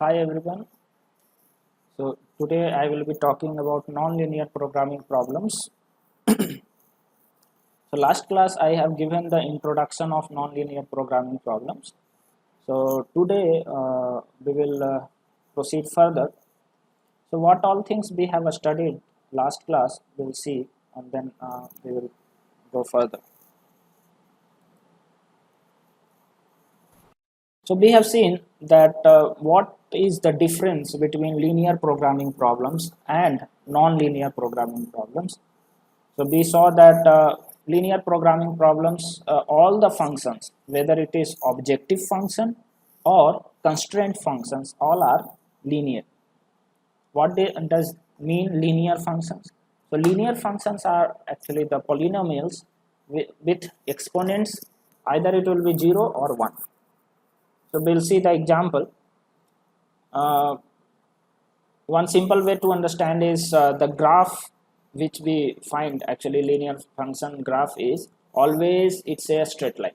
Hi everyone. So today I will be talking about nonlinear programming problems. So last class I have given the introduction of nonlinear programming problems. So today we will proceed further. So what all things we have studied last class we will see, and then we will go further. So we have seen that what is the difference between linear programming problems and non-linear programming problems. So we saw that linear programming problems, all the functions, whether it is objective function or constraint functions, all are linear. What does mean linear functions? So linear functions are actually the polynomials with exponents, either it will be 0 or 1. So we'll see the example. One simple way to understand is the graph which we find, actually linear function graph is always it's a straight line.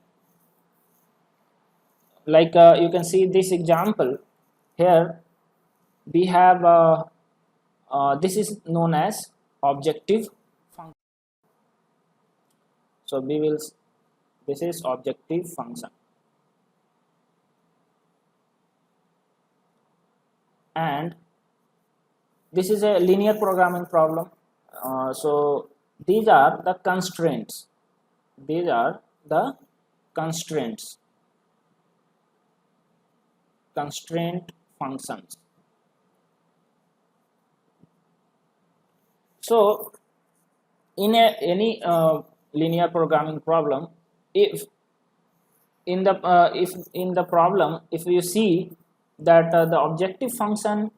Like you can see this example here, we have this is known as objective function. So we will, this is objective function, and this is a linear programming problem. So these are the constraints. These are the constraints, constraint functions. So in any linear programming problem, if in the problem, if you see that the objective function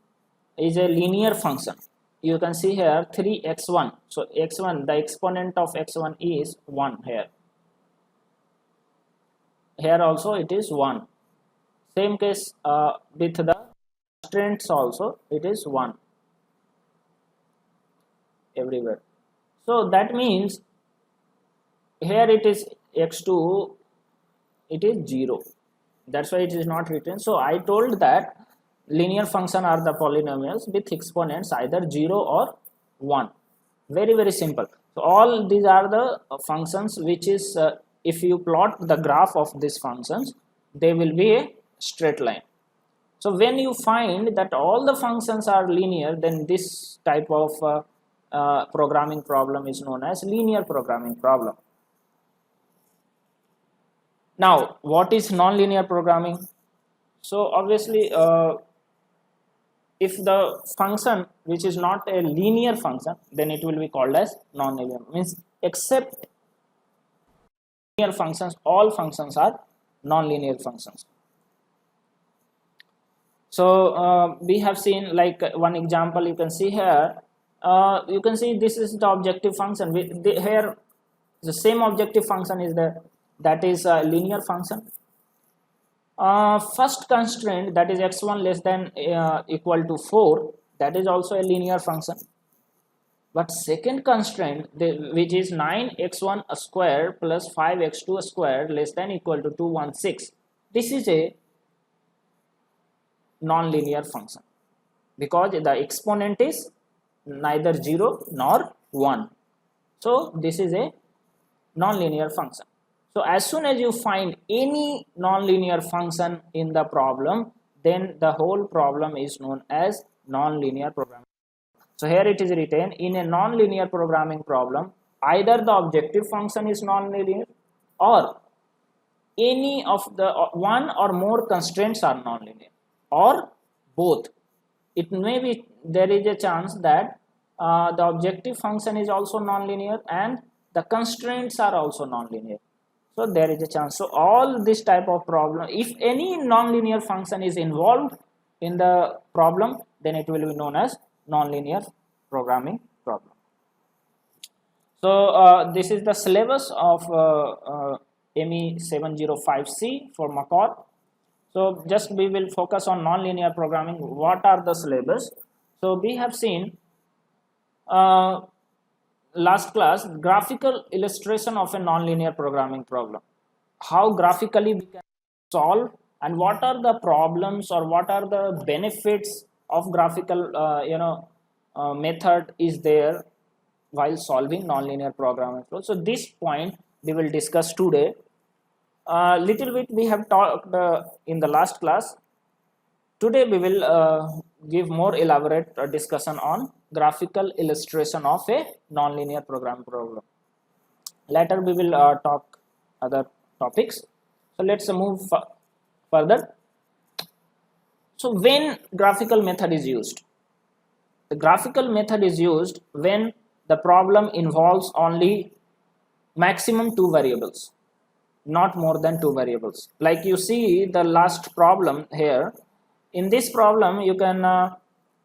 is a linear function, you can see here 3x1. So x1, the exponent of x1 is 1 here. Here also it is 1. Same case with the constraints also, it is 1 everywhere. So that means here it is x2, it is 0. That's why it is not written. So I told that linear function are the polynomials with exponents either 0 or 1. Very simple. So all these are the functions which is if you plot the graph of these functions, they will be a straight line. So when you find that all the functions are linear, then this type of programming problem is known as linear programming problem. Now, what is nonlinear programming? So obviously, if the function which is not a linear function, then it will be called as non-linear. Means except linear functions, all functions are non-linear functions. So we have seen like one example you can see here. You can see this is the objective function. Here the same objective function is there, that is a linear function. First constraint, that is x1 less than equal to 4, that is also a linear function. But second constraint, which is 9x1 square plus 5x2 square less than equal to 216, this is a non-linear function because the exponent is neither 0 nor 1. So this is a non-linear function. So as soon as you find any non-linear function in the problem, then the whole problem is known as non-linear programming. So here it is written, in a non-linear programming problem, either the objective function is non-linear or any of the one or more constraints are non-linear, or both. It may be there is a chance that the objective function is also non-linear and the constraints are also non-linear. So there is a chance. So all this type of problem, if any non-linear function is involved in the problem, then it will be known as non-linear programming problem. So this is the syllabus of ME 705C for MACOR. So just we will focus on non-linear programming. What are the syllabus? So we have seen last class graphical illustration of a non-linear programming problem. How graphically we can solve and what are the problems or what are the benefits of graphical method is there while solving nonlinear programming flow. So this point we will discuss today. Little bit we have talked in the last class. Today we will give more elaborate discussion on graphical illustration of a nonlinear program problem. Later we will talk other topics. So let's move further. So when graphical method is used, the graphical method is used when the problem involves only maximum two variables, not more than two variables. Like you see the last problem here. In this problem you can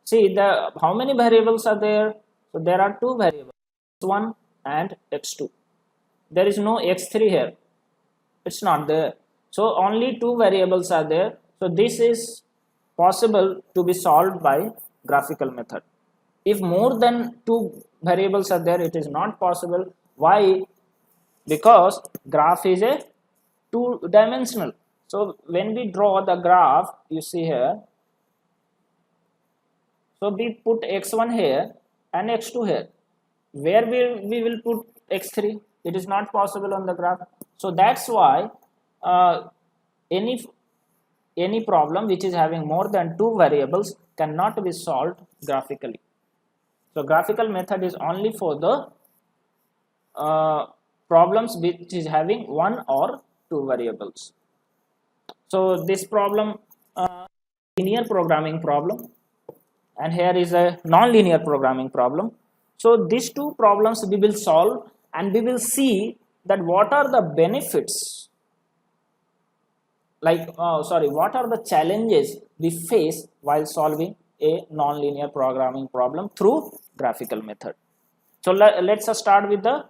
see the how many variables are there. So there are two variables, x1 and x2. There is no x3 here, it's not there. So only two variables are there. So this is possible to be solved by graphical method. If more than two variables are there, it is not possible. Why? Because graph is a two-dimensional. So when we draw the graph, you see here, so we put x1 here and x2 here. Where we will put x3? It is not possible on the graph. So that's why any problem which is having more than two variables cannot be solved graphically. So graphical method is only for the problems which is having one or two variables. So this problem linear programming problem, and here is a non-linear programming problem. So these two problems we will solve, and we will see that what are the benefits, like what are the challenges we face while solving a non-linear programming problem through graphical method. So let's start with the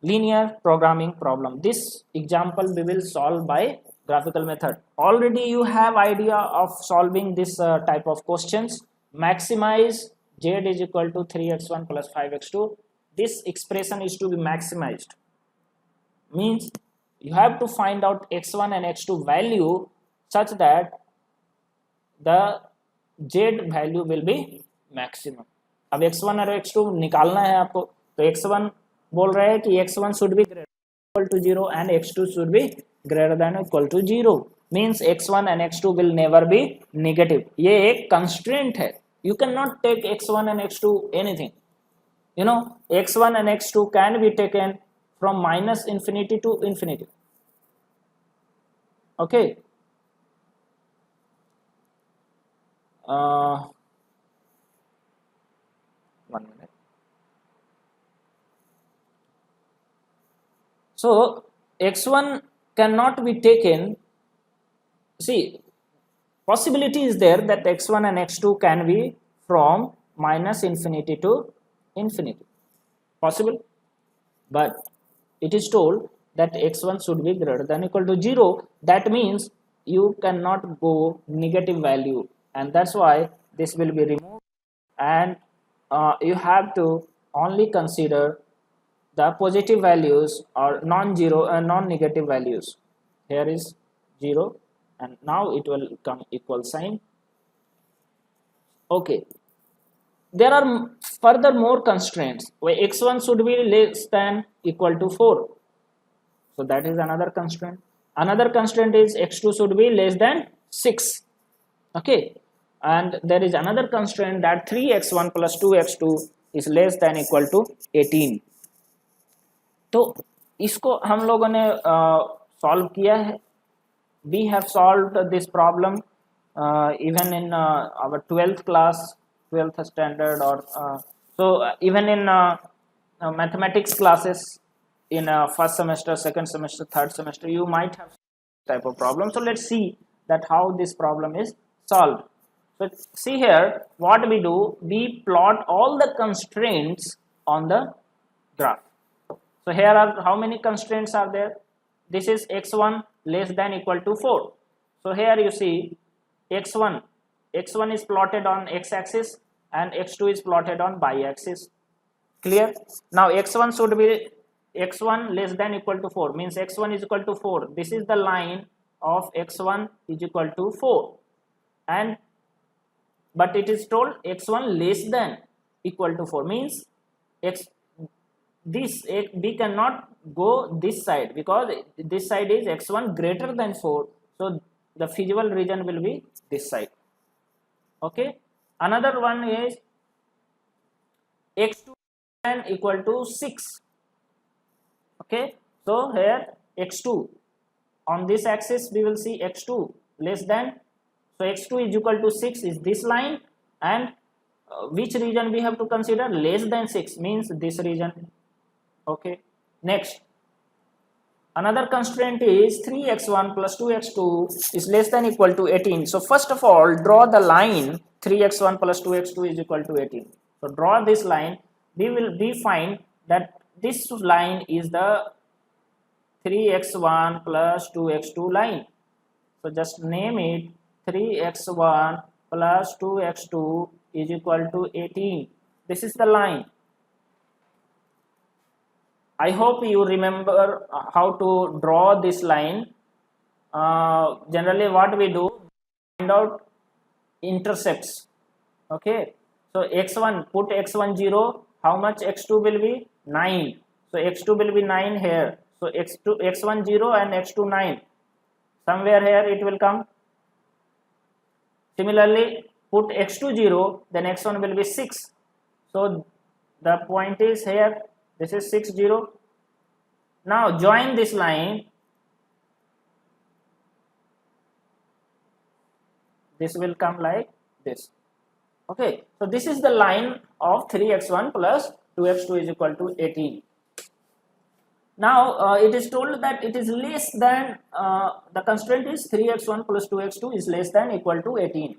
linear programming problem. This example we will solve by graphical method. Already you have idea of solving this type of questions. Maximize z is equal to 3x1 plus 5x2. This expression is to be maximized. Means you have to find out x1 and x2 value such that the z value will be maximum. अब x1 और x2 निकालना है आपको, तो x1 बोल रहा है कि x1 should be greater than equal to 0 and x2 should be greater than equal to 0. Means x1 and x2 will never be negative. ये एक constraint है. You cannot take x1 and x2 anything. You know, x1 and x2 can be taken from minus infinity to infinity. Okay. One minute. So x1 cannot be taken. See, possibility is there that x1 and x2 can be from minus infinity to infinity. Possible, but it is told that x1 should be greater than equal to 0. That means you cannot go negative value, and that's why this will be removed, and you have to only consider the positive values or non-zero and non-negative values. Here is 0 and now it will come equal sign. Okay, there are further more constraints where x1 should be less than equal to 4. So that is another constraint. Another constraint is x2 should be less than 6. Okay, and there is another constraint that 3x1 plus 2x2 is less than equal to 18. तो इसको हम लोगों ने solve किया है. We have solved this problem even in our 12th class, 12th standard, or even in mathematics classes in first semester, second semester, third semester, you might have type of problem. So let's see that how this problem is solved. So see here what we do, we plot all the constraints on the graph. So here are how many constraints are there. This is x1 less than equal to 4. So here you see x1 is plotted on x-axis and x2 is plotted on y-axis. Clear? Now x1 should be x1 less than equal to 4, means x1 is equal to 4. This is the line of x1 is equal to 4, and but it is told x1 less than equal to 4, means x this we cannot go this side because this side is x1 greater than 4, so the feasible region will be this side. Okay, another one is x2 and equal to 6. Okay, so here x2 on this axis we will see x2 less than, so x2 is equal to 6 is this line, and which region we have to consider? Less than 6 means this region. Okay, next another constraint is 3x1 plus 2x2 is less than equal to 18. So first of all draw the line 3x1 plus 2x2 is equal to 18. So draw this line. We find that this line is the 3x1 plus 2x2 line. So just name it 3x1 plus 2x2 is equal to 18. This is the line. I hope you remember how to draw this line. Generally what we do, find out intercepts. Okay, so x1, put x1 0, how much x2 will be? 9. So x2 will be 9 here. So x1 0 and x2 9. Somewhere here it will come. Similarly, put x2 0, then x1 will be 6. So the point is here, this is 6 0. Now join this line. This will come like this. Okay, so this is the line of 3x1 plus 2x2 is equal to 18. Now it is told that it is less than, the constraint is 3x1 plus 2x2 is less than equal to 18.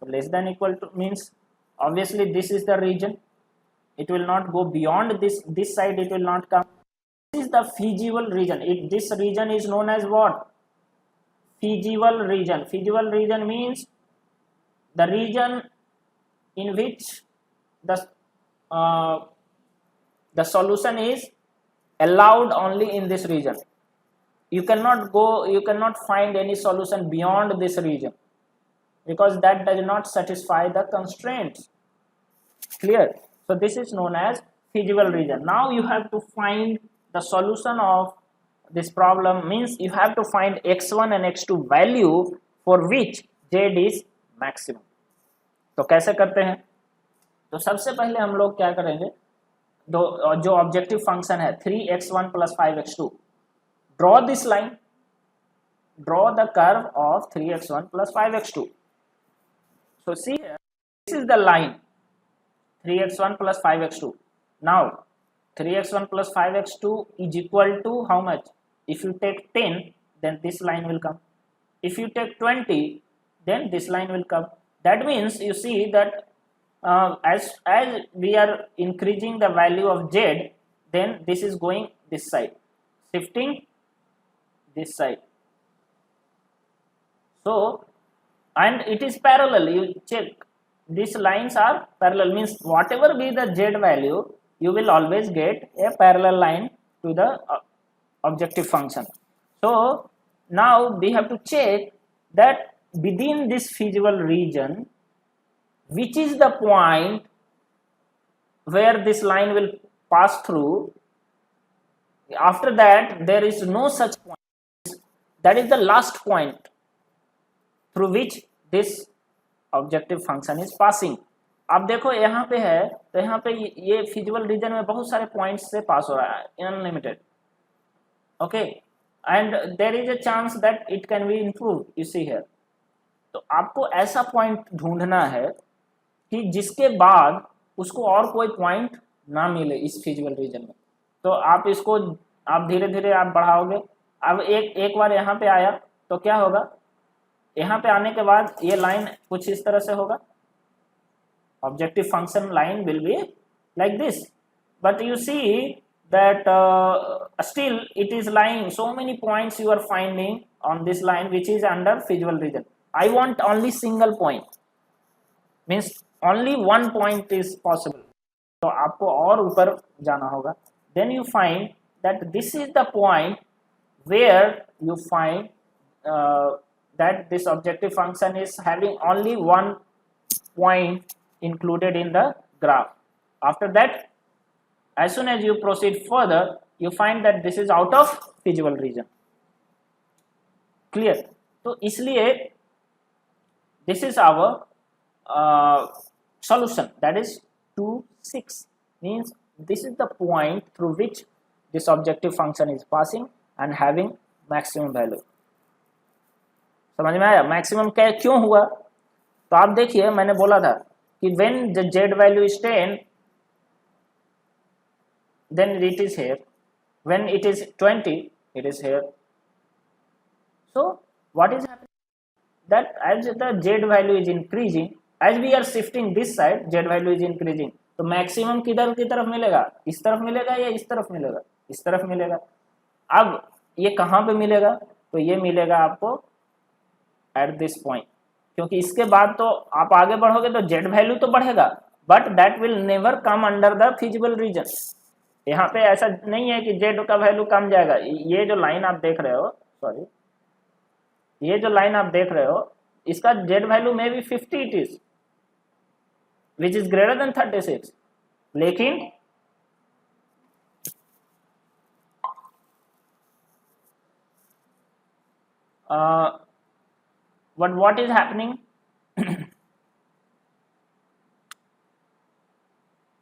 So less than equal to means obviously this is the region. It will not go beyond this side, it will not come. This is the feasible region. This region is known as what? Feasible region. Feasible region means the region in which the solution is allowed only in this region. You cannot find any solution beyond this region because that does not satisfy the constraints. Clear? So this is known as feasible region. Now you have to find the solution of this problem, means you have to find x1 and x2 value for which z is maximum. तो कैसे करते हैं? तो सबसे पहले हम लोग क्या करेंगे, जो ऑब्जेक्टिव फंक्शन है 3x1 plus 5x2, draw this line, draw the curve of 3x1 plus 5x2. So see here, this is the line 3x1 plus 5x2. Now 3x1 plus 5x2 is equal to how much? If you take 10, then this line will come. If you take 20, then this line will come. That means you see that as we are increasing the value of z, then this is going this side, shifting this side. So, and it is parallel. You check, these lines are parallel, means whatever be the z value, you will always get a parallel line to the objective function. So now we have to check that within this feasible region, which is the point where this line will pass through. After that there is no such point, that is the last point through which this objective function is passing. अब देखो यहाँ पे है, तो यहाँ पे ये feasible region में बहुत सारे points से pass हो रहा है, unlimited. Okay, and there is a chance that it can be improved. You see here. तो आपको ऐसा point ढूंढना है कि जिसके बाद उसको और कोई point ना मिले इस feasible region में. तो आप इसको आप धीरे धीरे आप बढ़ाओगे. अब एक बार यहाँ पे आया तो क्या होगा, यहाँ पे आने के बाद ये लाइन कुछ इस तरह से होगा. Objective function line will be like this, but you see that still it is lying so many points you are finding on this line which is under feasible region. I want only single point, means only one point is possible. तो आपको और ऊपर जाना होगा. Then you find that this is the point where you find that this objective function is having only one point included in the graph. After that, as soon as you proceed further, you find that this is out of feasible region. Clear? तो इसलिए this is our solution, that is 2, 6, means this is the point through which this objective function is passing and having maximum value. समझ में आया? Maximum क्या क्यों हुआ? तो आप देखिए, मैंने बोला था कि when the z value is 10, then it is here. When it is 20, it is here. So what is happening? That as the z value is increasing, as we are shifting this side, z value is increasing. तो maximum किधर की तरफ मिलेगा? इस तरफ मिलेगा या इस तरफ मिलेगा? इस तरफ मिलेगा. अब ये कहाँ पे मिलेगा? तो ये मिलेगा आपको एट दिस पॉइंट, क्योंकि इसके बाद तो आप आगे बढ़ोगे तो z वैल्यू तो बढ़ेगा, but that will never come under the feasible reason. यहाँ पे ऐसा नहीं है कि z का वैल्यू कम जाएगा. ये जो लाइन आप देख रहे हो, सॉरी, ये जो लाइन आप देख रहे हो, इसका z वैल्यू में भी 50 it is, which is greater than 36, लेकिन but what is happening?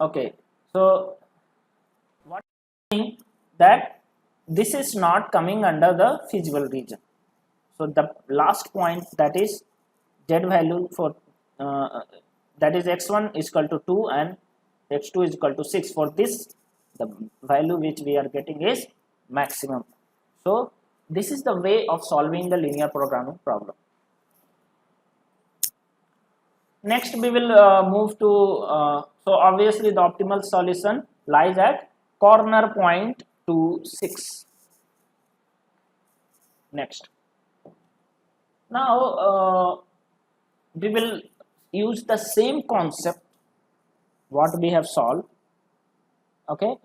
Okay, so what is happening that this is not coming under the feasible region. So the last point, that is z value for that is x1 is equal to 2 and x2 is equal to 6. For this, the value which we are getting is maximum. So this is the way of solving the linear programming problem. Next we will move to so obviously the optimal solution lies at corner point 2, 6. Next, now we will use the same concept what we have solved. Okay,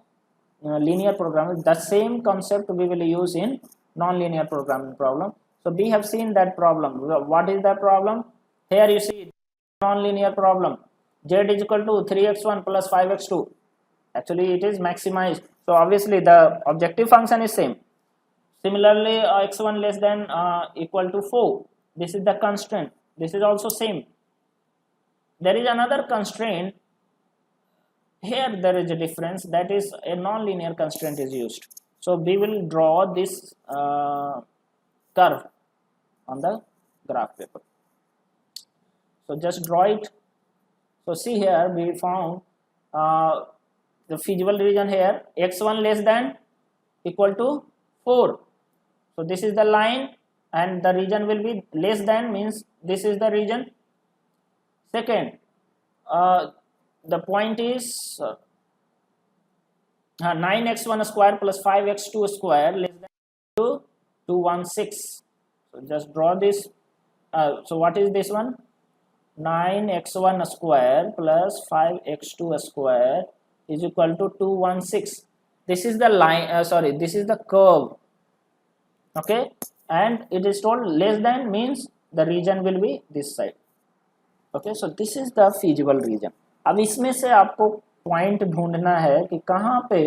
linear programming, the same concept we will use in non-linear programming problem. So we have seen that problem. What is that problem? Here you see non-linear problem, z is equal to 3x1 plus 5x2. Actually it is maximized, so obviously the objective function is same. Similarly x1 less than equal to 4, this is the constraint, this is also same. There is another constraint here, there is a difference, that is a non-linear constraint is used. So we will draw this curve on the graph paper. So just draw it. So see here we found the feasible region here, x1 less than equal to 4. So this is the line and the region will be less than, means this is the region. Second, the point is 9x1 square plus 5x2 square less than 216. So just draw this. So what is this one? 9x1 square plus 5x2 square is equal to 216. This is the line, sorry, this is the curve. Okay, and it is told less than means the region will be this side. Okay, so this is the feasible region. अब इसमें से आपको point ढूंढना है कि कहाँ पे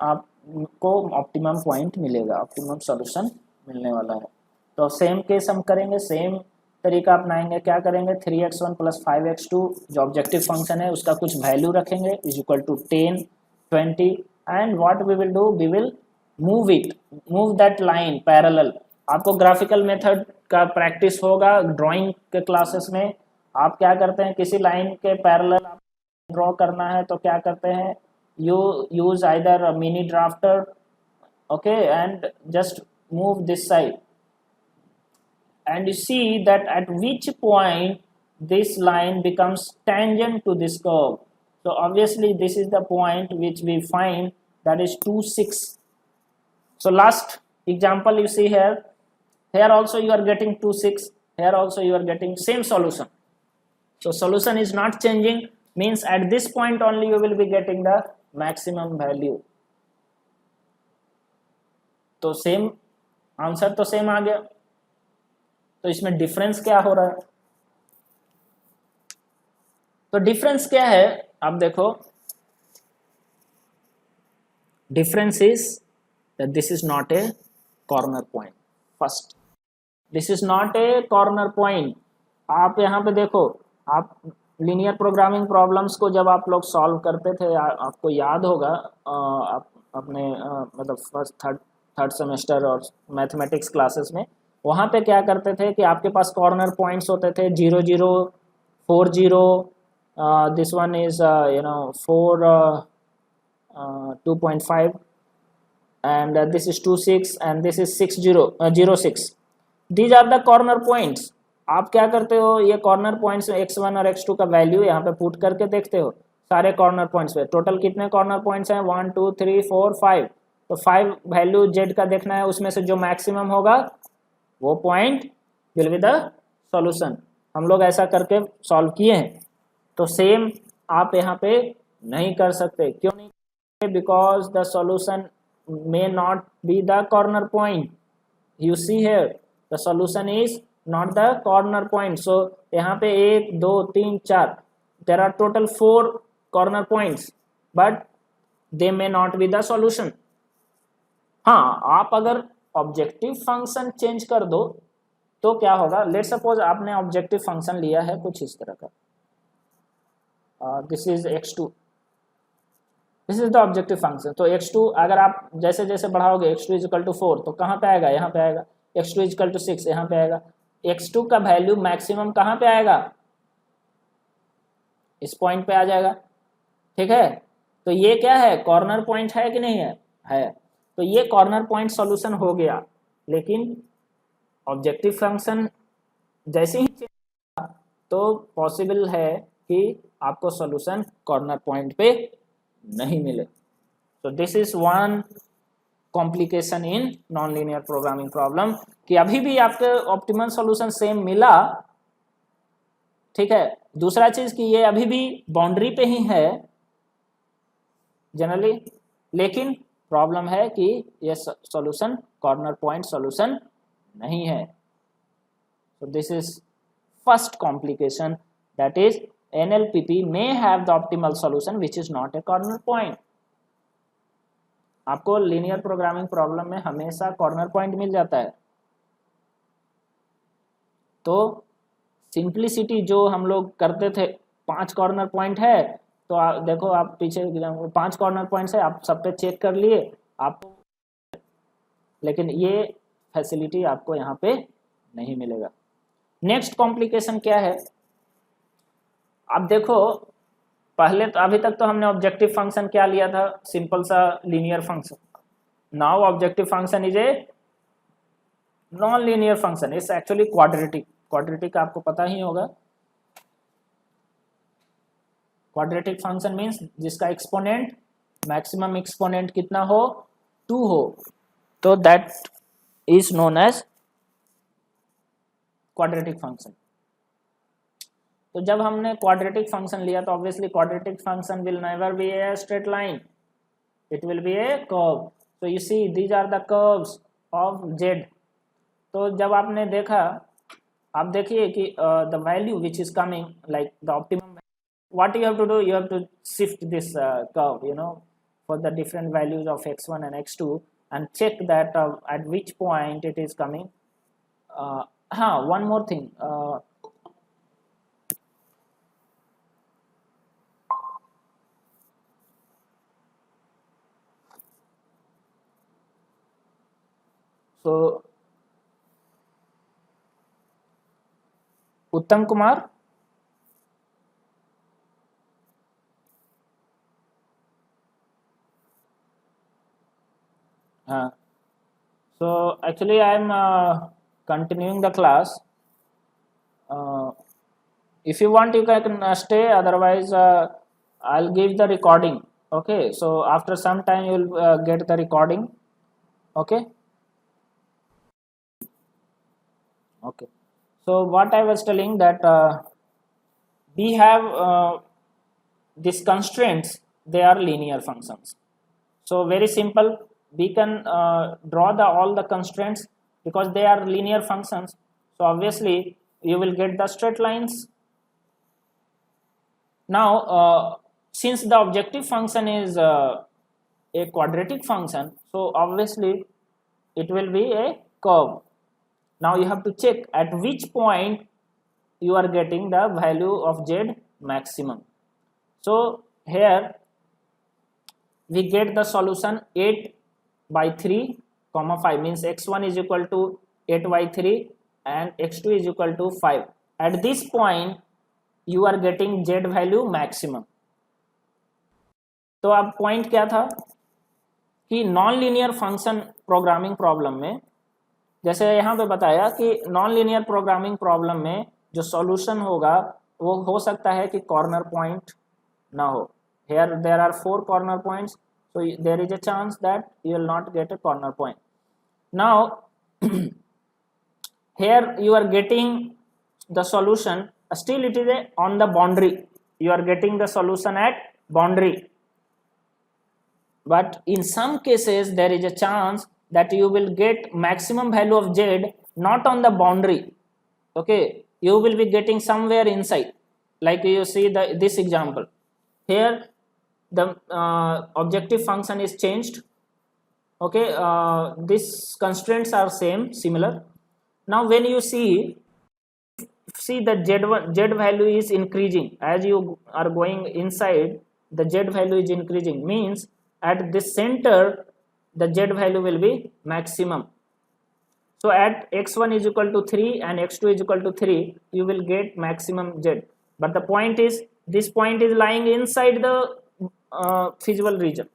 आपको ऑप्टिमम पॉइंट मिलेगा, ऑप्टिमम सॉल्यूशन मिलने वाला है. तो सेम केस हम करेंगे, सेम तरीका अपनाएंगे. क्या करेंगे? 3x1 प्लस 5x2 जो ऑब्जेक्टिव फंक्शन है उसका कुछ वैल्यू रखेंगे is equal to 10, 20 and what we will do, we will move that line parallel. आपको ग्राफिकल मेथड का प्रैक्टिस होगा ड्राइंग के क्लासेस में. आप क्या करते हैं, किसी लाइन के पैरेलल आप ड्रॉ करना है तो क्या करते हैं, you use either mini drafter, okay, and just move this side and you see that at which point this line becomes tangent to this curve. So obviously this is the point which we find, that is 2, 6. So last example you see here, here also you are getting 2, 6, here also you are getting same solution. So solution is not changing, means at this point only you will be getting the maximum value. तो same answer तो same आ गया. तो इसमें difference क्या हो रहा है? तो डिफरेंस क्या है, आप देखो, difference is that this is not a corner point. First, this is not a corner point. आप यहाँ पे देखो, आप लीनियर प्रोग्रामिंग प्रॉब्लम्स को जब आप लोग सॉल्व करते थे, आपको याद होगा, आप अपने मतलब फर्स्ट थर्ड सेमेस्टर और मैथमेटिक्स क्लासेस में, वहाँ पे क्या करते थे कि आपके पास कॉर्नर पॉइंट्स होते थे 0 0 4 0, this one is 4 2.5, and this is 2 6, and this is 6 0 0 6. These are the corner points. आप क्या करते हो, ये कॉर्नर पॉइंट्स x1 और x2 का वैल्यू यहाँ पे पुट करके देखते हो सारे कॉर्नर पॉइंट्स पे। टोटल कितने कॉर्नर पॉइंट्स हैं? 1 2 3 4 5। तो 5 वैल्यू z का देखना है, उसमें से जो मैक्सिमम होगा वो point will be the solution. हम लोग ऐसा करके सॉल्व किए हैं। तो सेम आप यहाँ पे नहीं कर सकते। क्यों नहीं? Because the solution may not be the corner point. You see here the solution is not the corner point. So यहाँ पे 1 2 3 4, there are total 4 corner points, but they may not be the solution. हाँ, आप अगर objective function change कर दो तो क्या होगा? लेट सपोज आपने ऑब्जेक्टिव फंक्शन लिया है कुछ इस तरह का, this is x2, this is the objective function. तो x2 अगर आप जैसे जैसे बढ़ाओगे, x2 इज इक्वल टू 4, तो कहाँ पे आएगा? यहाँ पे आएगा। x2 इज इक्वल टू 6, यहाँ पे आएगा। x2 का वैल्यू मैक्सिमम कहाँ पे आएगा? इस पॉइंट पे आ जाएगा। ठीक है, तो ये क्या है? कॉर्नर पॉइंट है कि नहीं है? है। तो ये कॉर्नर पॉइंट सॉल्यूशन हो गया। लेकिन ऑब्जेक्टिव फंक्शन जैसे ही तो पॉसिबल है कि आपको सॉल्यूशन कॉर्नर पॉइंट पे नहीं मिले। तो this is one complication in non linear programming problem, कि अभी भी आपके ऑप्टिमल सॉल्यूशन सेम मिला, ठीक है। दूसरा चीज कि ये अभी भी बाउंड्री पे ही है जनरली, लेकिन प्रॉब्लम है कि ये सॉल्यूशन कॉर्नर पॉइंट सॉल्यूशन नहीं है। तो this is first complication, that is NLPP may have the optimal solution which is not a corner point. आपको लीनियर प्रोग्रामिंग प्रॉब्लम में हमेशा कॉर्नर पॉइंट मिल जाता है। तो सिंप्लिसिटी जो हम लोग करते थे, 5 कॉर्नर पॉइंट है, तो देखो आप पीछे 5 कॉर्नर पॉइंट्स है, आप सब पे चेक कर लिए आपको, लेकिन ये फैसिलिटी आपको यहाँ पे नहीं मिलेगा। नेक्स्ट कॉम्प्लिकेशन क्या है? अब देखो, पहले तो अभी तक तो हमने ऑब्जेक्टिव फंक्शन क्या लिया था? सिंपल सा linear function. Now objective function is a non linear function, it's actually quadratic. Quadratic आपको पता ही होगा। क्वाड्रेटिक फंक्शन मीन्स जिसका एक्सपोनेंट, मैक्सिमम एक्सपोनेंट कितना हो? 2 हो, तो that is known as quadratic function. तो जब हमने क्वाड्रेटिक फंक्शन लिया तो obviously quadratic function will never be a straight line, it will be a curve. तो you see these are the curves of Z. तो जब आपने देखा, आप देखिए कि the value which is coming like the optimum, what you have to do, you have to shift this curve, you know, for the different values of x1 and x2 and check that at which point it is coming. हाँ, one more thing, so उत्तम कुमार, हाँ, so actually I am continuing the class. If you want you can stay, otherwise I'll give the recording. Okay, so after some time you will get the recording. Okay. Okay, so what I was telling that we have these constraints, they are linear functions. So very simple, we can draw all the constraints because they are linear functions. So obviously you will get the straight lines. Now since the objective function is a quadratic function, so obviously it will be a curve. Now you have to check at which point you are getting the value of z maximum. So here we get the solution 8 by 3 comma 5, means x1 is equal to 8 by 3 and x2 is equal to 5. At this point you are getting z value maximum. तो अब point क्या था कि non linear function programming problem में, जैसे यहाँ पे बताया कि नॉन लीनियर प्रोग्रामिंग प्रॉब्लम में जो सॉल्यूशन होगा वो हो सकता है कि कॉर्नर पॉइंट ना हो. Here there are 4 corner points, so there is a chance that you will not get a corner point. Now here you are getting the solution, still it is on the boundary, you are getting the solution at boundary, but in some cases there is a chance that you will get maximum value of z not on the boundary. Okay, you will be getting somewhere inside, like you see this example. Here the objective function is changed. Okay, these constraints are similar. Now when you see the z value is increasing as you are going inside, the z value is increasing, means at the center the z value will be maximum. So at x1 is equal to 3 and x2 is equal to 3, you will get maximum z. But the point is, this point is lying inside the feasible region.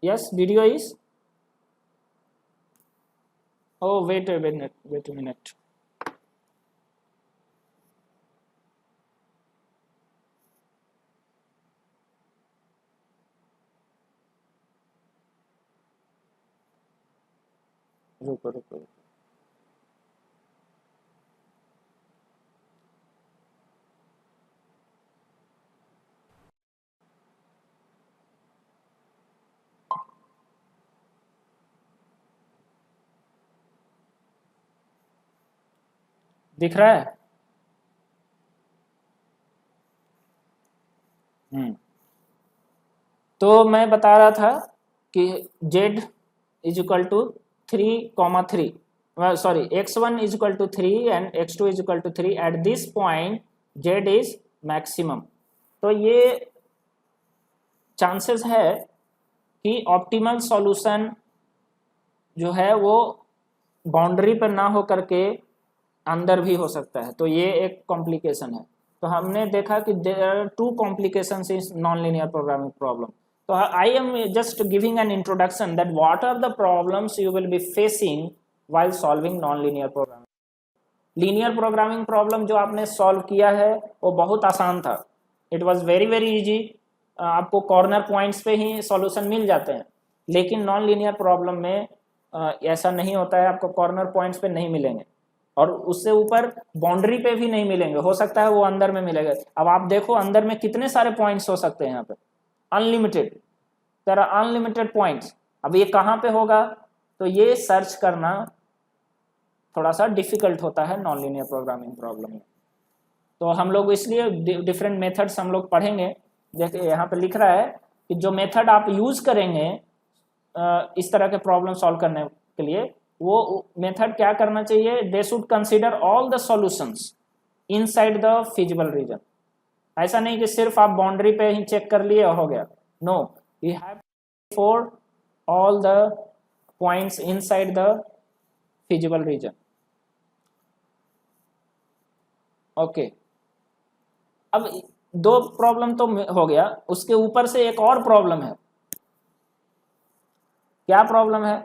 Yes, video is. Oh, wait a minute. रुको. दिख रहा है? तो मैं बता रहा था कि z is equal to 3, sorry, x1 is equal to 3 and x2 is equal to 3. At this point z is maximum. तो ये चांसेस है कि ऑप्टिमल सॉल्यूशन जो है वो बाउंड्री पर ना हो करके अंदर भी हो सकता है. तो ये एक कॉम्प्लिकेशन है. तो हमने देखा कि there are 2 complications in non linear programming problem. So I am just giving an introduction that what are the problems you will be facing while solving non-linear programming. Linear programming problem जो आपने solve किया है वो बहुत आसान था. It was very easy. आपको corner points पे ही solution मिल जाते हैं. लेकिन non-linear problem में ऐसा नहीं होता है. आपको corner points पे नहीं मिलेंगे और उससे ऊपर बाउंड्री पे भी नहीं मिलेंगे. हो सकता है वो अंदर में मिलेगा. अब आप देखो अंदर में कितने सारे पॉइंट्स हो सकते हैं. यहाँ पे unlimited, there are unlimited points. अब ये कहाँ पे होगा, तो ये सर्च करना थोड़ा सा डिफिकल्ट होता है नॉन लीनियर प्रोग्रामिंग प्रॉब्लम में. तो हम लोग इसलिए डिफरेंट मेथड्स हम लोग पढ़ेंगे. देखिए यहाँ पे लिख रहा है कि जो मेथड आप यूज करेंगे इस तरह के प्रॉब्लम सॉल्व करने के लिए, वो मेथड क्या करना चाहिए, they should consider all the solutions inside the feasible reason. ऐसा नहीं कि सिर्फ आप बाउंड्री पे ही चेक कर लिए और हो गया. No, you have for all the points inside the feasible region. Okay, अब 2 प्रॉब्लम तो हो गया. उसके ऊपर से एक और प्रॉब्लम है. क्या प्रॉब्लम है,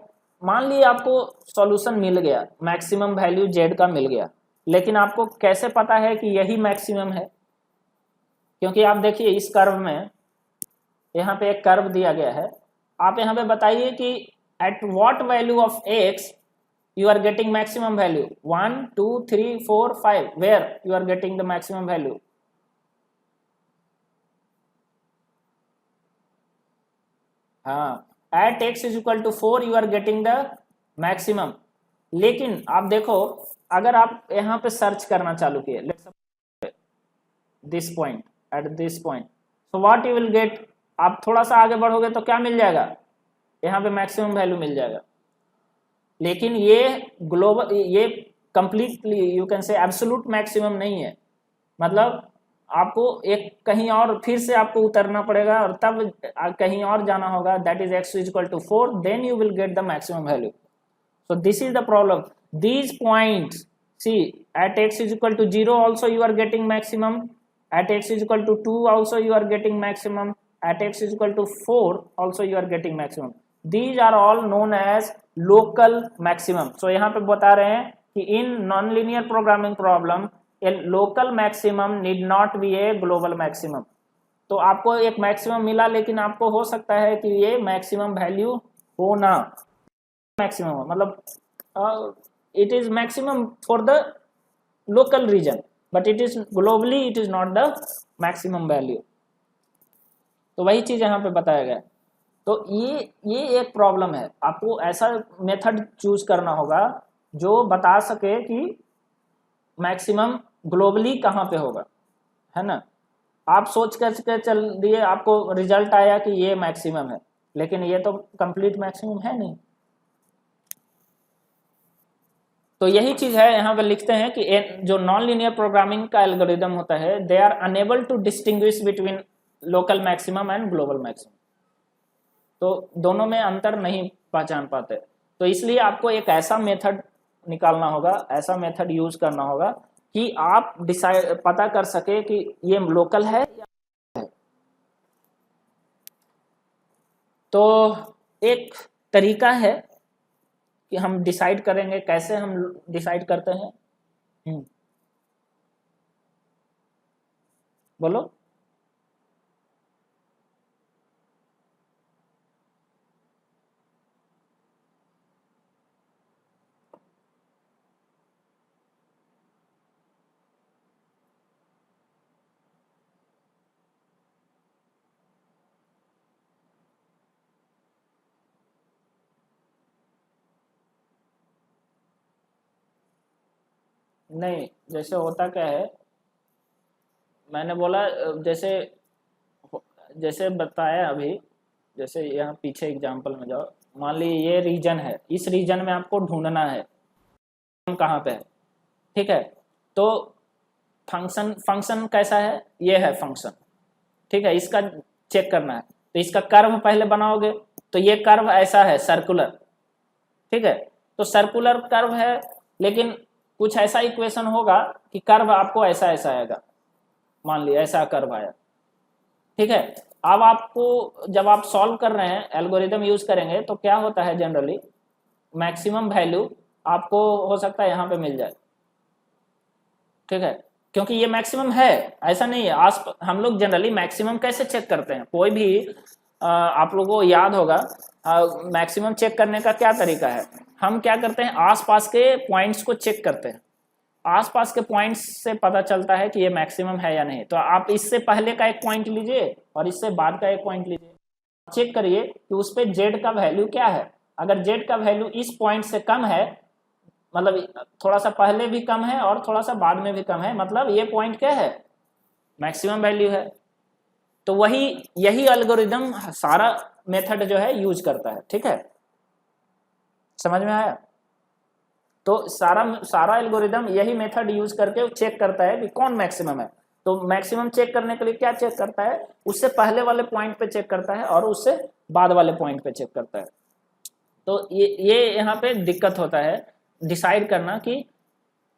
मान लीजिए आपको सॉल्यूशन मिल गया, मैक्सिमम वैल्यू z का मिल गया, लेकिन आपको कैसे पता है कि यही मैक्सिमम है. क्योंकि आप देखिए इस कर्व में, यहाँ पे एक कर्व दिया गया है. आप यहाँ पे बताइए कि at what value of x you are getting maximum value. 1 2 3 4 5, where you are getting the maximum value? हाँ, at x is equal to 4 you are getting the maximum. लेकिन आप देखो, अगर आप यहाँ पे सर्च करना चालू किए this point, at this point, so what you will gate, आप थोड़ा सा आगे बढ़ोगे तो क्या मिल जाएगा, यहाँ पे मैक्सिमम वैल्यू मिल जाएगा। लेकिन ये ग्लोबल, ये completely you can say absolute maximum नहीं है, मतलब आपको एक कहीं और फिर से आपको उतरना पड़ेगा और तब कहीं और जाना होगा, that is x equal to 4, then you will get the maximum value. So this is the problem, these points, see at x is equal to 0 also you are getting maximum, at x is equal to 2 also you are getting maximum, at x is equal to 4 also you are getting maximum. These are all known as local maximum. So यहाँ पे बता रहे हैं कि इन non linear programming problem A local maximum need not be a global maximum. तो आपको एक maximum मिला, लेकिन आपको हो सकता है कि ये मैक्सिमम वैल्यू हो ना, मैक्सिमम हो मतलब it is maximum for the local region, but it is globally it is not the maximum value. तो वही चीज यहाँ पे बताया गया। तो ये एक प्रॉब्लम है, आपको ऐसा मेथड चूज करना होगा जो बता सके कि मैक्सिमम ग्लोबली कहाँ पे होगा, है ना। आप सोच कर चल दिए, आपको रिजल्ट आया कि ये मैक्सिमम है, लेकिन ये तो कंप्लीट मैक्सिमम है नहीं। तो यही चीज है, यहाँ पे लिखते हैं कि जो नॉन लीनियर प्रोग्रामिंग का एल्गोरिदम होता है, they are unable to distinguish between local maximum and global maximum. तो दोनों में अंतर नहीं पहचान पाते, तो इसलिए आपको एक ऐसा मेथड निकालना होगा, ऐसा मेथड यूज करना होगा कि आप डिसाइड पता कर सके कि ये लोकल है या है। तो एक तरीका है कि हम डिसाइड करेंगे, कैसे हम डिसाइड करते हैं। बोलो। नहीं, जैसे होता क्या है, मैंने बोला जैसे जैसे बताया अभी, जैसे यहाँ पीछे एग्जांपल में जाओ, मान ली ये रीजन है, इस रीजन में आपको ढूंढना है हम कहाँ पे है, ठीक है। तो फंक्शन कैसा है, ये है फंक्शन, ठीक है, इसका चेक करना है। तो इसका कर्व पहले बनाओगे, तो ये कर्व ऐसा है सर्कुलर, ठीक है। तो सर्कुलर कर्व है, लेकिन कुछ ऐसा इक्वेशन होगा कि कर्व आपको ऐसा ऐसा आएगा, मान लिया ऐसा कर्व आया, ठीक है। अब आपको जब आप सॉल्व कर रहे हैं, एल्गोरिदम यूज करेंगे, तो क्या होता है जनरली, मैक्सिमम वैल्यू आपको हो सकता है यहाँ पे मिल जाए, ठीक है, क्योंकि ये मैक्सिमम है, ऐसा नहीं है। हम लोग जनरली मैक्सिमम कैसे चेक करते हैं, कोई भी आप लोगों को याद होगा मैक्सिमम चेक करने का क्या तरीका है। हम क्या करते हैं, आसपास के पॉइंट्स को चेक करते हैं, आसपास के पॉइंट्स से पता चलता है कि ये मैक्सिमम है या नहीं। तो आप इससे पहले का एक पॉइंट लीजिए और इससे बाद का एक पॉइंट लीजिए, चेक करिए कि उस पर जेड का वैल्यू क्या है। अगर जेड का वैल्यू इस पॉइंट से कम है, मतलब थोड़ा सा पहले भी कम है और थोड़ा सा बाद में भी कम है, मतलब ये पॉइंट क्या है, मैक्सिमम वैल्यू है। तो यही एल्गोरिदम सारा मेथड जो है यूज करता है, ठीक है, समझ में आया। तो सारा एल्गोरिदम यही मेथड यूज करके चेक करता है कि कौन मैक्सिमम है। तो मैक्सिमम चेक करने के लिए क्या चेक करता है, उससे पहले वाले पॉइंट पे चेक करता है और उससे बाद वाले पॉइंट पे चेक करता है। तो ये यहाँ पे दिक्कत होता है डिसाइड करना कि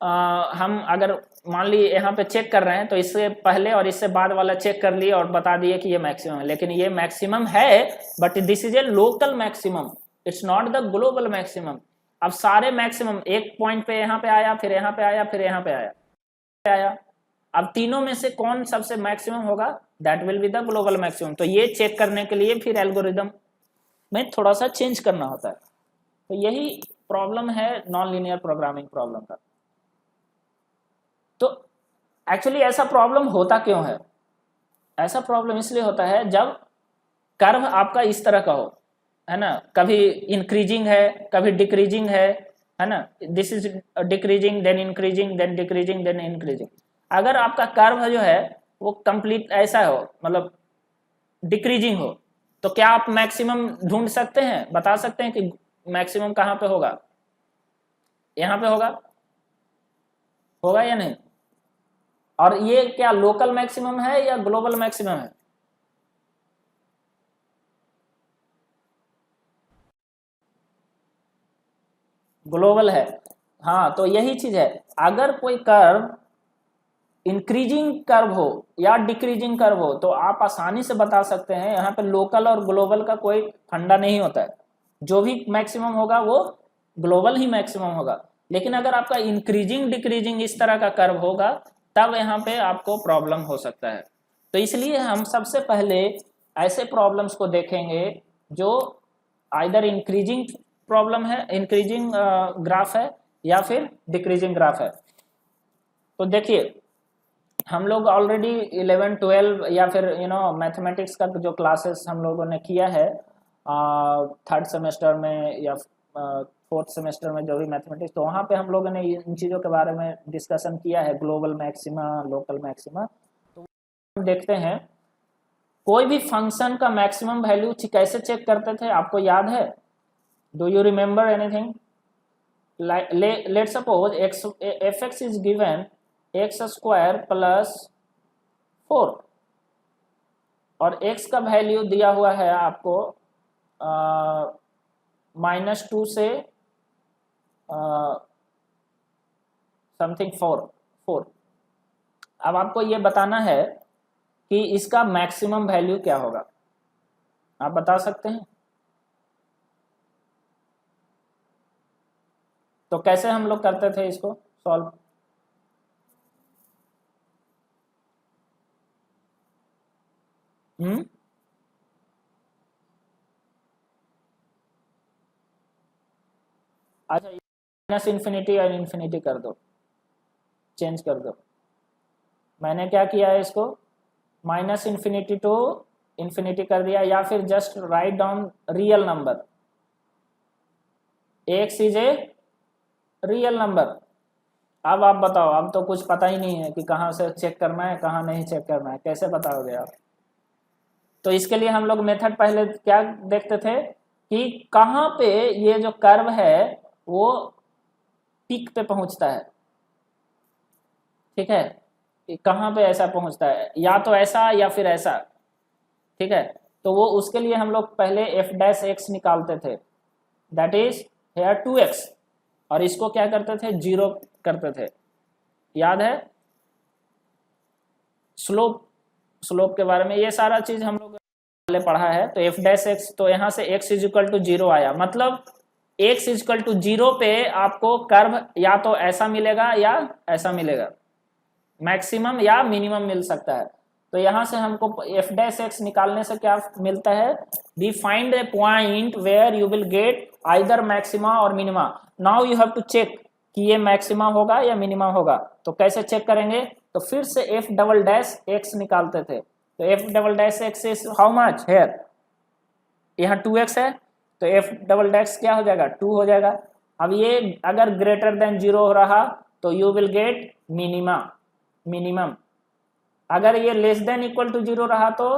हम अगर मान ली यहाँ पे चेक कर रहे हैं, तो इससे पहले और इससे बाद वाला चेक कर लिए और बता दिए कि ये मैक्सिमम है, लेकिन ये मैक्सिमम है, but this is a local maximum, it's not the global maximum. अब सारे मैक्सिमम एक पॉइंट पे यहाँ पे आया, फिर यहाँ पे आया, फिर यहाँ पे आया, अब तीनों में से कौन सबसे मैक्सिमम होगा, that will be the global maximum. तो ये चेक करने के लिए फिर एल्गोरिदम में थोड़ा सा चेंज करना होता है। तो यही प्रॉब्लम है नॉन लीनियर प्रोग्रामिंग प्रॉब्लम का। तो एक्चुअली ऐसा प्रॉब्लम होता क्यों है, ऐसा प्रॉब्लम इसलिए होता है जब कर्व आपका इस तरह का हो, है ना, कभी इंक्रीजिंग है कभी डिक्रीजिंग है ना, this is decreasing then increasing then decreasing then increasing. अगर आपका कर्व जो है वो कंप्लीट ऐसा हो, मतलब डिक्रीजिंग हो, तो क्या आप मैक्सिमम ढूंढ सकते हैं, बता सकते हैं कि मैक्सिमम कहाँ पे होगा? यहाँ पे होगा, होगा या नहीं? और ये क्या लोकल मैक्सिमम है या ग्लोबल मैक्सिमम है? ग्लोबल है। हाँ, तो यही चीज है, अगर कोई कर्व इंक्रीजिंग कर्व हो या डिक्रीजिंग कर्व हो तो आप आसानी से बता सकते हैं, यहाँ पे लोकल और ग्लोबल का कोई फंडा नहीं होता है, जो भी मैक्सिमम होगा वो ग्लोबल ही मैक्सिमम होगा। लेकिन अगर आपका इंक्रीजिंग डिक्रीजिंग इस तरह का कर्व होगा तब यहाँ पे आपको प्रॉब्लम हो सकता है। तो इसलिए हम सबसे पहले ऐसे प्रॉब्लम्स को देखेंगे जो आइदर इंक्रीजिंग प्रॉब्लम है, इंक्रीजिंग ग्राफ है या फिर डिक्रीजिंग ग्राफ है। तो देखिए, हम लोग ऑलरेडी 11 12 या फिर मैथमेटिक्स का जो क्लासेस हम लोगों ने किया है थर्ड सेमेस्टर में या फोर्थ सेमेस्टर में, जो भी मैथमेटिक्स, तो वहाँ पे हम लोगों ने इन चीज़ों के बारे में डिस्कशन किया है, ग्लोबल मैक्सिमा लोकल मैक्सिमा। तो हम देखते हैं कोई भी फंक्शन का मैक्सिमम वैल्यू कैसे चेक करते थे, आपको याद है? Do you remember anything? Let suppose x F x is given x square plus 4 और x का वैल्यू दिया हुआ है आपको -2 से समथिंग 4। अब आपको ये बताना है कि इसका मैक्सिमम वैल्यू क्या होगा, आप बता सकते हैं? तो कैसे हम लोग करते थे इसको सॉल्व? अच्छा, माइनस इन्फिनिटी और इन्फिनिटी कर दो, चेंज कर दो। मैंने क्या किया है, इसको माइनस इन्फिनिटी टू इन्फिनिटी कर दिया, या फिर just write down real number, x is a real number. अब आप बताओ, अब तो कुछ पता ही नहीं है कि कहाँ से चेक करना है कहाँ नहीं चेक करना है, कैसे बताओगे आप? तो इसके लिए हम लोग मेथड पहले क्या देखते थे कि कहाँ पे ये जो कर्व है वो पीक पे पहुंचता है, ठीक है, कहाँ पे ऐसा पहुंचता है, या तो ऐसा या फिर ऐसा, ठीक है। तो वो उसके लिए हम लोग पहले एफ डैश एक्स निकालते थे, दैट इज हेयर 2x, और इसको क्या करते थे, 0 करते थे, याद है? स्लोप, स्लोप के बारे में ये सारा चीज हम लोग पहले पढ़ा है। तो एफ डैश एक्स, तो यहाँ से x इज इक्वल टू 0 आया, मतलब x इज इक्वल टू 0 पे आपको कर्व या तो ऐसा मिलेगा या ऐसा मिलेगा, मैक्सिमम या मिनिमम मिल सकता है। तो यहां से हमको एफ डैश एक्स निकालने से क्या मिलता है, we find a point where you will get either maxima or minima. Now you have to check कि ये मैक्सिमा होगा या मिनिमा होगा। तो कैसे चेक करेंगे, तो फिर से एफ डबल डैश एक्स निकालते थे। तो f double dash x is how much here, यहाँ 2x है, तो एफ डबल डैश क्या हो जाएगा, 2 हो जाएगा। अब ये अगर ग्रेटर देन 0 हो रहा तो you will gate minima, minimum. अगर ये लेस देन इक्वल टू 0 रहा तो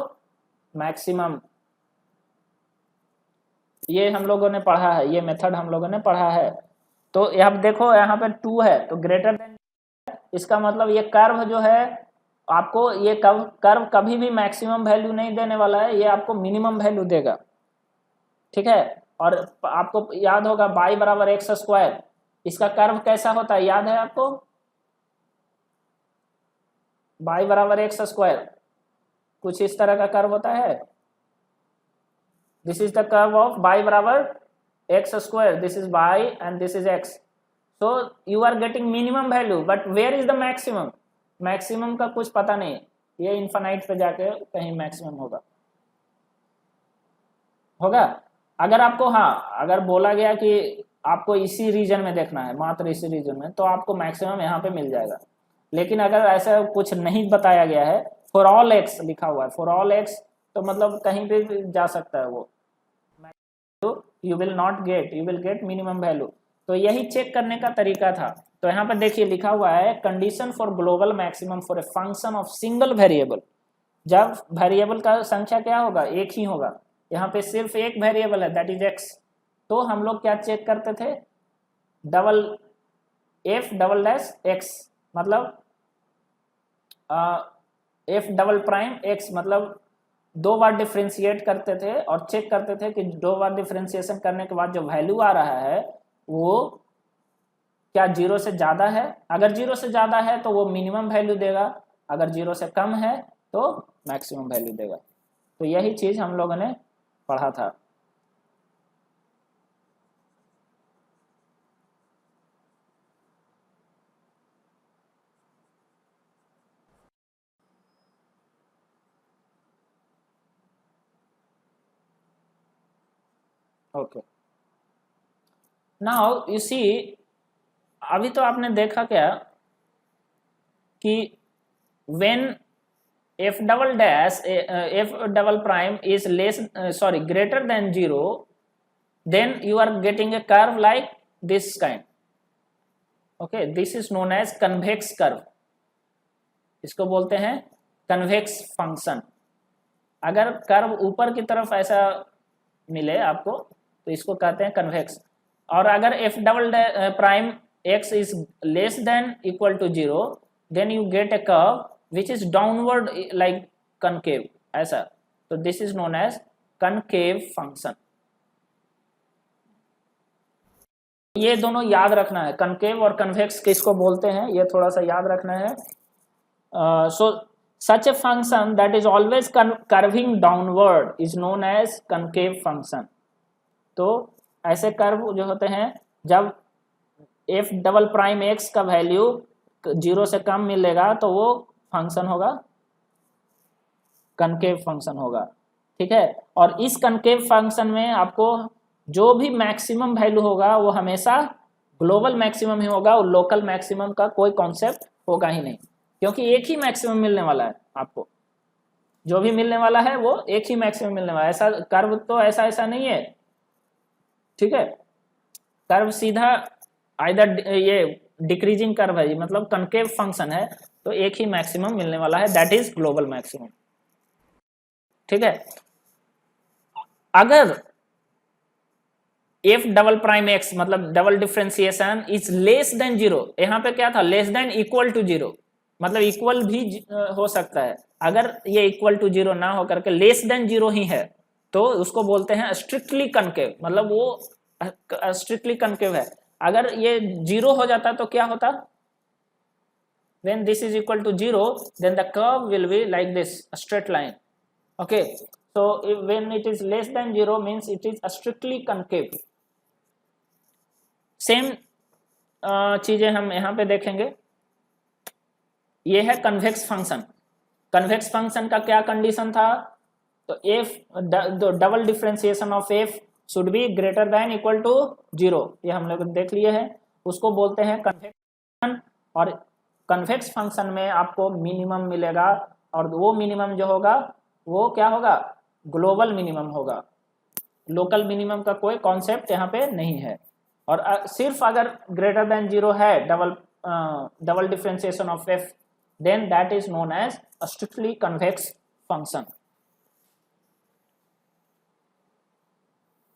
मैक्सिमम। ये हम लोगों ने पढ़ा है, ये मेथड हम लोगों ने पढ़ा है। तो अब देखो यहाँ पे 2 है तो ग्रेटर देन, इसका मतलब ये कर्व जो है आपको, ये कर्व कभी भी मैक्सिमम वैल्यू नहीं देने वाला है, ये आपको मिनिमम वैल्यू देगा, ठीक है। और आपको याद होगा y बराबर एक्स स्क्वायर, इसका कर्व कैसा होता है, याद है आपको? y बराबर एक्स स्क्वायर कुछ इस तरह का कर्व होता है। This is the curve of y बराबर x square, this is y and this is x। So you are getting minimum value, but where is the maximum? Maximum का कुछ पता नहीं, ये इन्फानाइट पे जाके कहीं मैक्सिमम होगा, होगा। अगर आपको, हाँ, अगर बोला गया कि आपको इसी रीजन में देखना है, मात्र इसी रीजन में, तो आपको मैक्सिमम यहाँ पे मिल जाएगा। लेकिन अगर ऐसा कुछ नहीं बताया गया है, फॉर ऑल एक्स लिखा हुआ है, फॉर ऑल एक्स, तो मतलब कहीं पे भी जा सकता है वो, you will not get, you will get minimum value। तो यही चेक करने का तरीका था। तो यहाँ पर देखिए लिखा हुआ है condition for global maximum for a function of single variable. जब वेरिएबल का संख्या क्या होगा, एक ही होगा, यहाँ पे सिर्फ एक वेरिएबल है दैट इज एक्स, तो हम लोग क्या चेक करते थे, double F double dash x, मतलब एफ डबल प्राइम एक्स, मतलब दो बार डिफ्रेंशिएट करते थे और चेक करते थे कि दो बार डिफ्रेंशिएशन करने के बाद जो वैल्यू आ रहा है वो क्या जीरो से ज़्यादा है। अगर जीरो से ज़्यादा है तो वो मिनिमम वैल्यू देगा, अगर जीरो से कम है तो मैक्सिमम वैल्यू देगा। तो यही चीज़ हम लोगों ने पढ़ा था। ओके, नाउ यू सी, अभी तो आपने देखा क्या कि when f double dash f double prime is less sorry greater than zero, then you are getting a curve like this kind. Okay, this is known as convex curve, इसको बोलते हैं convex function. अगर curve ऊपर की तरफ ऐसा मिले आपको तो इसको कहते हैं कन्वेक्स। और अगर f double prime x is less than equal to zero, then you get a curve which is downward like concave, ऐसा। तो this is known as concave function. ये दोनों याद रखना है, कनकेव और कन्वेक्स किसको बोलते हैं ये थोड़ा सा याद रखना है। सो such a function that is always curving downward is known as concave function। तो ऐसे कर्व जो होते हैं जब एफ डबल प्राइम एक्स का वैल्यू जीरो से कम मिलेगा तो वो फंक्शन होगा कनकेव फंक्शन होगा, ठीक है। और इस कनकेव फंक्शन में आपको जो भी मैक्सिमम वैल्यू होगा वो हमेशा ग्लोबल मैक्सिमम ही होगा, और लोकल मैक्सिमम का कोई कॉन्सेप्ट होगा ही नहीं, क्योंकि एक ही मैक्सिमम मिलने वाला है आपको, जो भी मिलने वाला है वो एक ही मैक्सिमम मिलने वाला है। ऐसा कर्व तो ऐसा नहीं है, ठीक है। कर्व सीधा आइदर ये डिक्रीजिंग कर्व है, मतलब कनकेव फंक्शन है, तो एक ही मैक्सिमम मिलने वाला है दैट इज ग्लोबल मैक्सिमम, ठीक है। अगर एफ डबल प्राइम एक्स मतलब double differentiation is less than zero, यहाँ पे क्या था, less than equal to zero, मतलब इक्वल भी हो सकता है। अगर ये इक्वल टू जीरो ना हो करके लेस देन जीरो ही है तो उसको बोलते हैं स्ट्रिक्टली कनकेव, मतलब वो स्ट्रिक्टली कनकेव है। अगर ये जीरो हो जाता तो क्या होता, when this is equal to zero then the curve will be like this, a straight line। okay, so when it is less than zero means it is a strictly concave। Same चीजें हम यहाँ पे देखेंगे। ये है convex function. Convex function का क्या condition था, तो f double differentiation of f should be greater than equal to zero, ये हम लोग देख लिए हैं, उसको बोलते हैं कन्वेक्स फंक्शन। और कन्वेक्स फंक्शन में आपको मिनिमम मिलेगा, और वो मिनिमम जो होगा वो क्या होगा, ग्लोबल मिनिमम होगा, लोकल मिनिमम का कोई कॉन्सेप्ट यहाँ पे नहीं है। और सिर्फ अगर ग्रेटर देन जीरो है double differentiation of F, then that is known as a strictly convex function।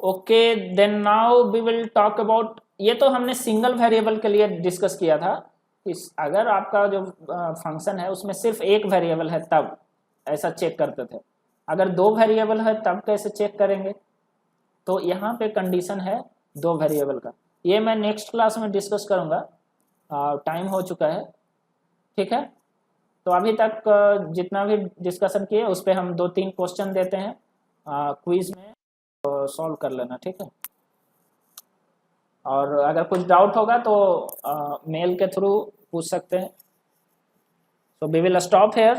okay, then now we will talk about, ये तो हमने सिंगल वेरिएबल के लिए डिस्कस किया था, इस अगर आपका जो फंक्शन है उसमें सिर्फ एक वेरिएबल है तब ऐसा चेक करते थे, अगर दो वेरिएबल है तब कैसे चेक करेंगे। तो यहाँ पे कंडीशन है दो वेरिएबल का, ये मैं नेक्स्ट क्लास में डिस्कस करूँगा, टाइम हो चुका है, ठीक है। तो अभी तक जितना भी डिस्कशन किए उस पर हम 2-3 क्वेश्चन देते हैं क्विज में, तो सॉल्व कर लेना, ठीक है। और अगर कुछ डाउट होगा तो मेल के थ्रू पूछ सकते हैं। So we will stop here।